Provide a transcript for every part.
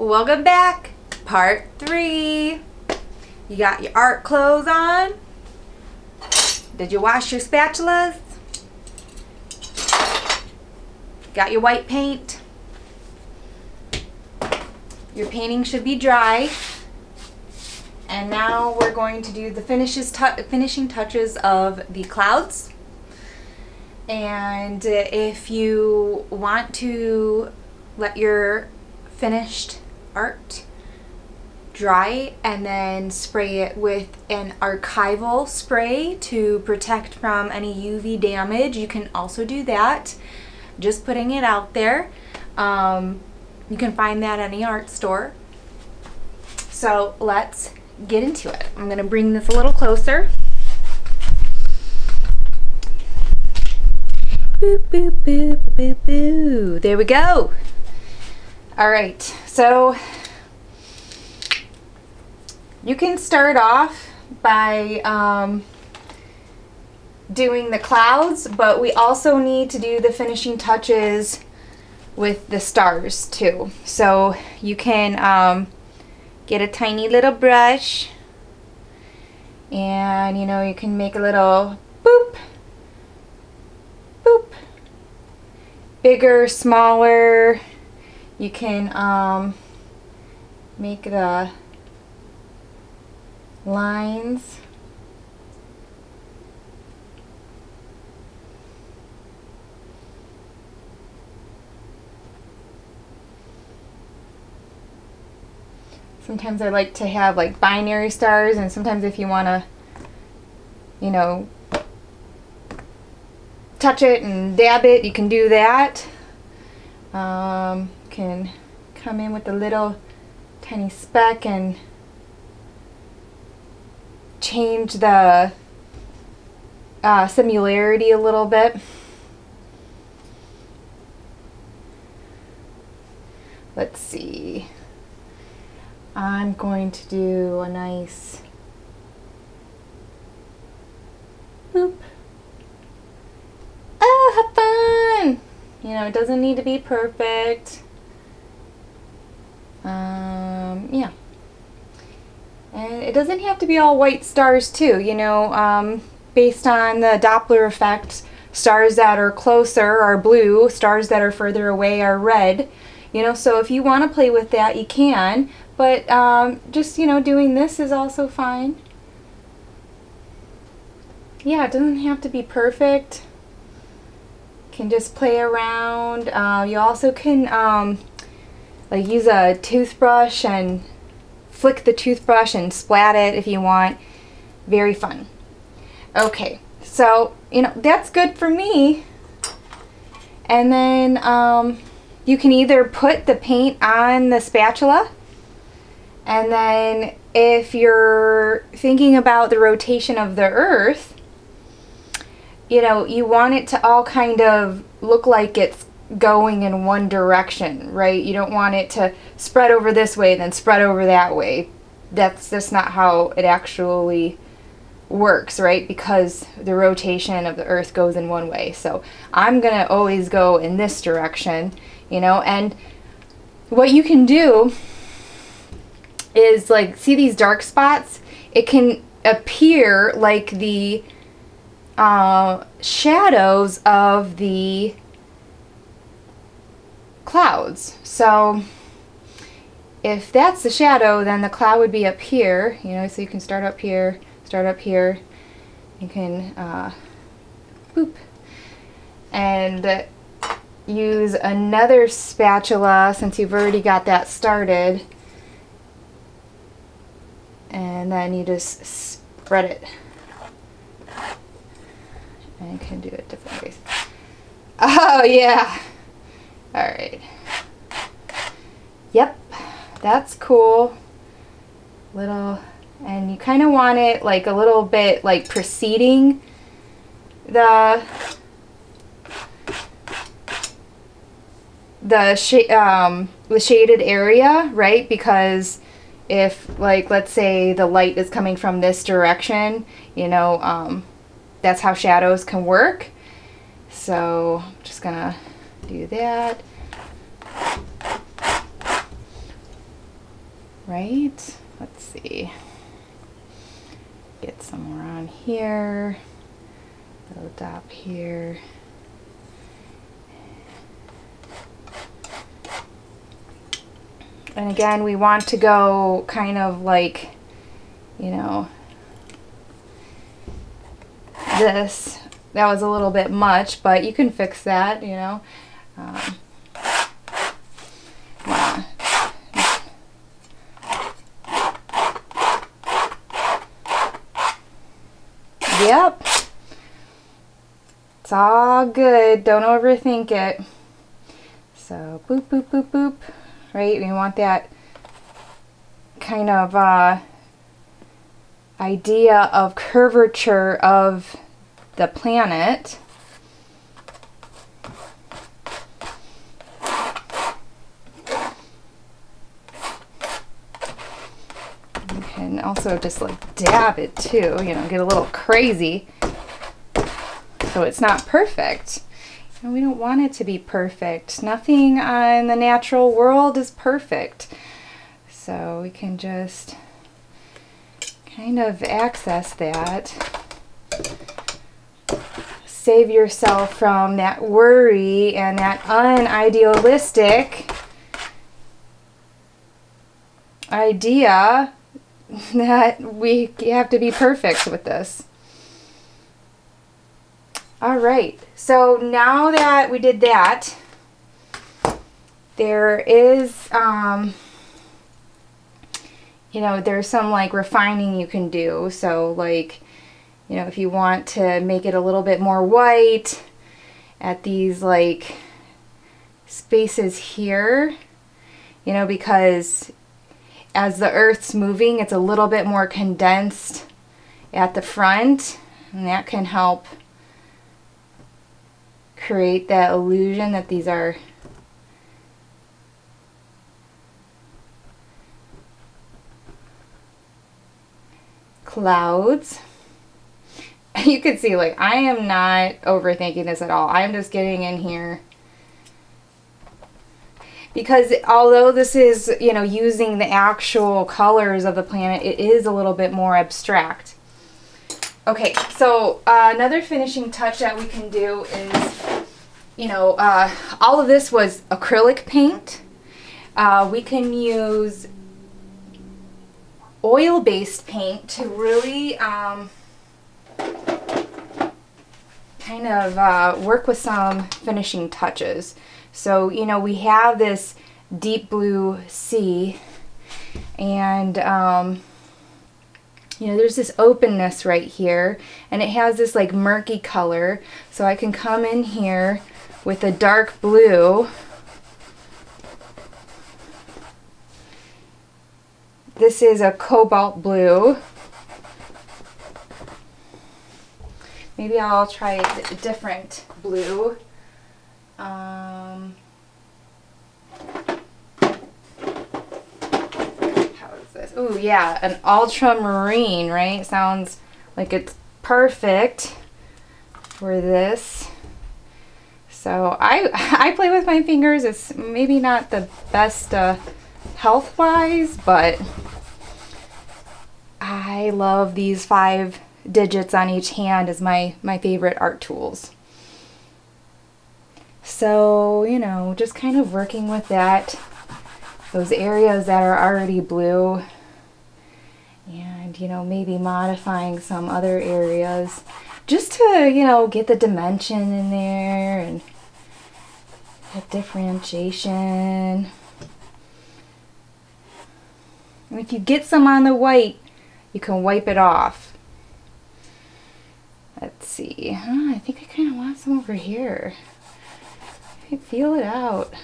Welcome back, part 3. You got your art clothes on? Did you wash your spatulas? Got your white paint? Your painting should be dry. And now we're going to do the finishing touches of the clouds. And if you want to let your finished art dry and then spray it with an archival spray to protect from any UV damage, you can also do that. Just putting it out there. You can find that at any art store. So let's get into it. I'm going to bring this a little closer. Boop, boop, boop, boop, boop. There we go. All right, so you can start off by doing the clouds, but we also need to do the finishing touches with the stars too. So you can get a tiny little brush, and you can make a little boop, boop, bigger, smaller. You can make the lines. Sometimes I like to have like binary stars, and sometimes if you want to, touch it and dab it, you can do that. Can come in with a little tiny speck and change the similarity a little bit. Let's see. I'm going to do a nice boop. Oh, have fun! It doesn't need to be perfect. Yeah. And it doesn't have to be all white stars too, based on the Doppler effect, stars that are closer are blue, stars that are further away are red. So if you want to play with that, you can, but just, doing this is also fine. Yeah, it doesn't have to be perfect. Can just play around. You also can use a toothbrush and flick the toothbrush and splat it if you want. Very fun. Okay, so that's good for me. And then you can either put the paint on the spatula, and then if you're thinking about the rotation of the earth, you want it to all kind of look like it's going in one direction, right? You don't want it to spread over this way and then spread over that way. That's just not how it actually works, right? Because the rotation of the earth goes in one way. So I'm gonna always go in this direction, and what you can do is see these dark spots? It can appear like the shadows of the clouds. So if that's the shadow, then the cloud would be up here, so you can start up here. You can boop, and use another spatula since you've already got that started, and then you just spread it. And you can do it different ways. Oh yeah. All right. Yep, that's cool. And you kind of want it a little bit preceding the shaded area, right? Because if let's say the light is coming from this direction, that's how shadows can work. So I'm just gonna do that. right? Let's see. Get some more on here. Little dot here. And again, we want to go kind of like, you know, this. That was a little bit much, but you can fix that, you know. Yep. It's all good. Don't overthink it. So boop, boop, boop, boop. Right? We want that kind of idea of curvature of the planet. You can also just like dab it too, you know, get a little crazy. So it's not perfect. And we don't want it to be perfect. Nothing in the natural world is perfect. So we can just kind of access that. Save yourself from that worry and that unidealistic idea that we have to be perfect with this. All right, so now that we did that, there is, you know, there's some like refining you can do. So like, you know, if you want to make it a little bit more white at these like spaces here, you know, because as the earth's moving, it's a little bit more condensed at the front, and that can help create that illusion that these are clouds. You can see, like, I am not overthinking this at all. I'm just getting in here because although this is, you know, using the actual colors of the planet, it is a little bit more abstract. Okay, so another finishing touch that we can do is, you know, all of this was acrylic paint. We can use oil-based paint to really kind of work with some finishing touches. So, you know, we have this deep blue sea, and you know, there's this openness right here, and it has this like murky color. So I can come in here with a dark blue. This is a cobalt blue. Maybe I'll try a different blue. How is this? Ooh, yeah, an ultramarine, right? Sounds like it's perfect for this. So I play with my fingers. It's maybe not the best health-wise, but I love these 5 digits on each hand as my favorite art tools. So, you know, just kind of working with that, those areas that are already blue, and, you know, maybe modifying some other areas just to, you know, get the dimension in there and the differentiation. And if you get some on the white, you can wipe it off. Let's see. I think I kind of want some over here. I feel it out.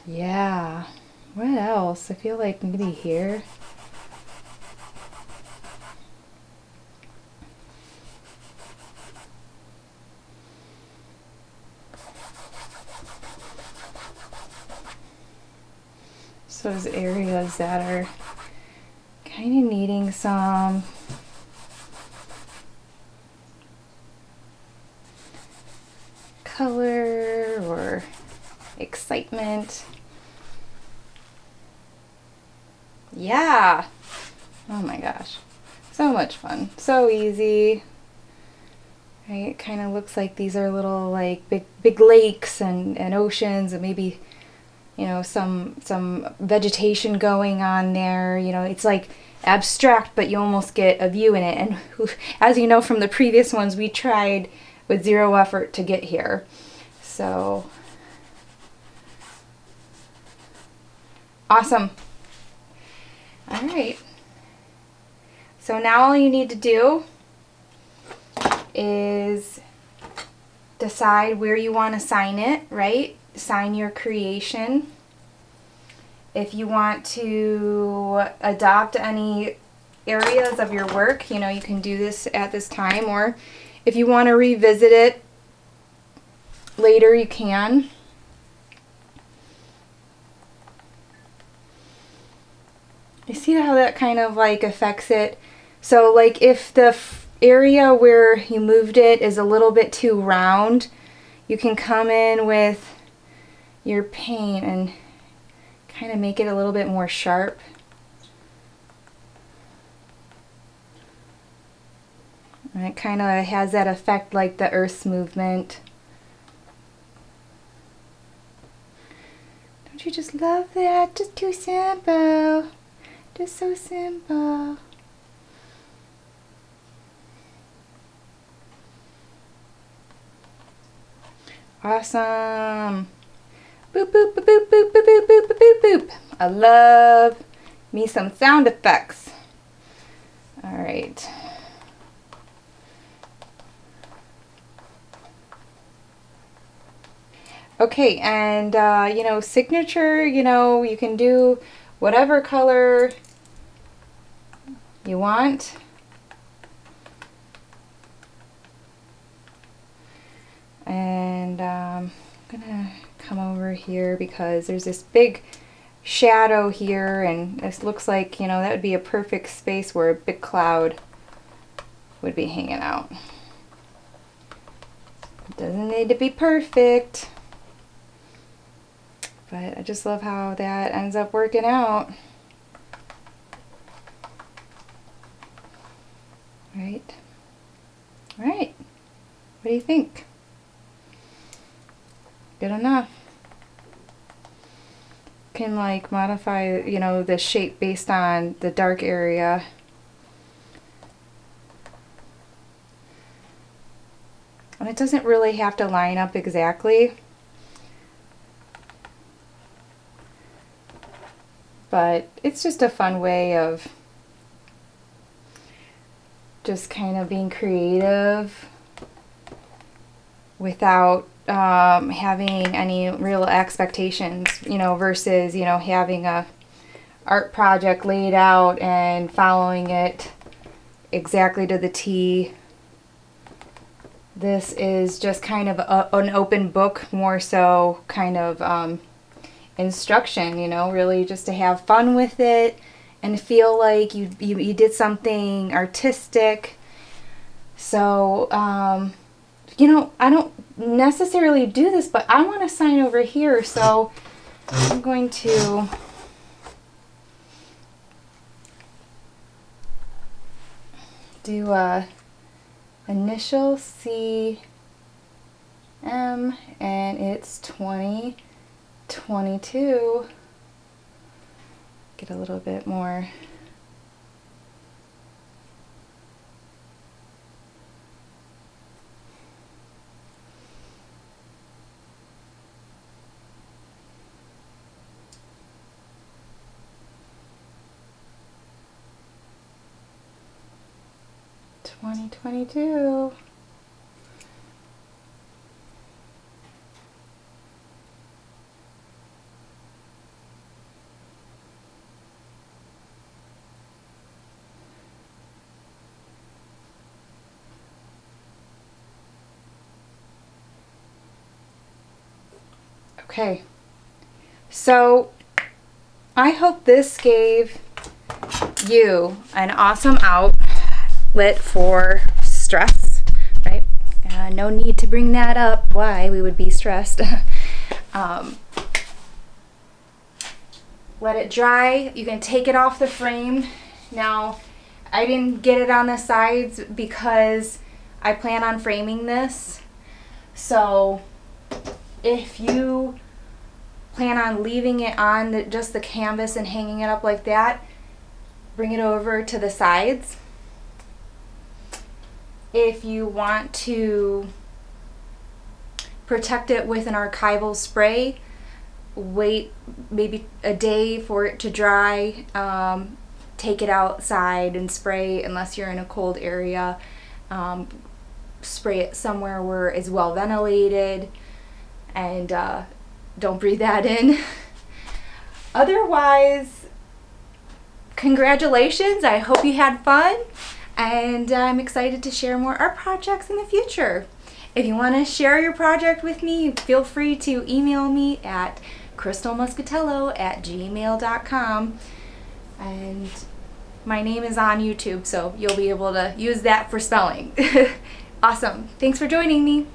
Yeah. What else? I feel like maybe here. So those areas that are kind of needing some color or excitement. Yeah. Oh my gosh. So much fun. So easy. Right? It kind of looks like these are little like big lakes and oceans, and maybe, you know, some vegetation going on there. You know, it's like abstract, but you almost get a view in it. And as you know from the previous ones, we tried with zero effort to get here. So awesome. All right. So now all you need to do is decide where you want to sign it, right? Sign your creation. If you want to adopt any areas of your work, you know, you can do this at this time, or if you want to revisit it later, you can. You see how that kind of like affects it? So like if the area where you moved it is a little bit too round, you can come in with your paint and kind of make it a little bit more sharp. And it kind of has that effect like the Earth's movement. Don't you just love that? Just too simple. Just so simple. Awesome. Boop, boop, boop, boop, boop, boop, boop, boop, boop, boop. I love me some sound effects. All right. Okay, and you know, signature, you know, you can do whatever color you want. And I'm gonna come over here because there's this big shadow here, and this looks like, you know, that would be a perfect space where a big cloud would be hanging out. It doesn't need to be perfect, but I just love how that ends up working out. Right? All right. What do you think? Good enough. Can like modify, you know, the shape based on the dark area. And it doesn't really have to line up exactly, but it's just a fun way of just kind of being creative without having any real expectations, you know, versus, you know, having a art project laid out and following it exactly to the T. This is just kind of an open book, more so kind of instruction, you know, really just to have fun with it and feel like you did something artistic. So, you know, I don't necessarily do this, but I want to sign over here, so I'm going to do a initial CM, and it's 2022. Get a little bit more. Okay, so I hope this gave you an awesome outlet for stress, right? No need to bring that up, why we would be stressed. let it dry. You can take it off the frame. Now, I didn't get it on the sides because I plan on framing this. So if you plan on leaving it on just the canvas and hanging it up like that, bring it over to the sides. If you want to protect it with an archival spray, wait maybe a day for it to dry. Take it outside and spray, unless you're in a cold area. Spray it somewhere where it's well ventilated, and don't breathe that in. Otherwise, congratulations. I hope you had fun, and I'm excited to share more art projects in the future. If you want to share your project with me, feel free to email me at crystalmuscatello@gmail.com. And my name is on YouTube, so you'll be able to use that for spelling. Awesome. Thanks for joining me.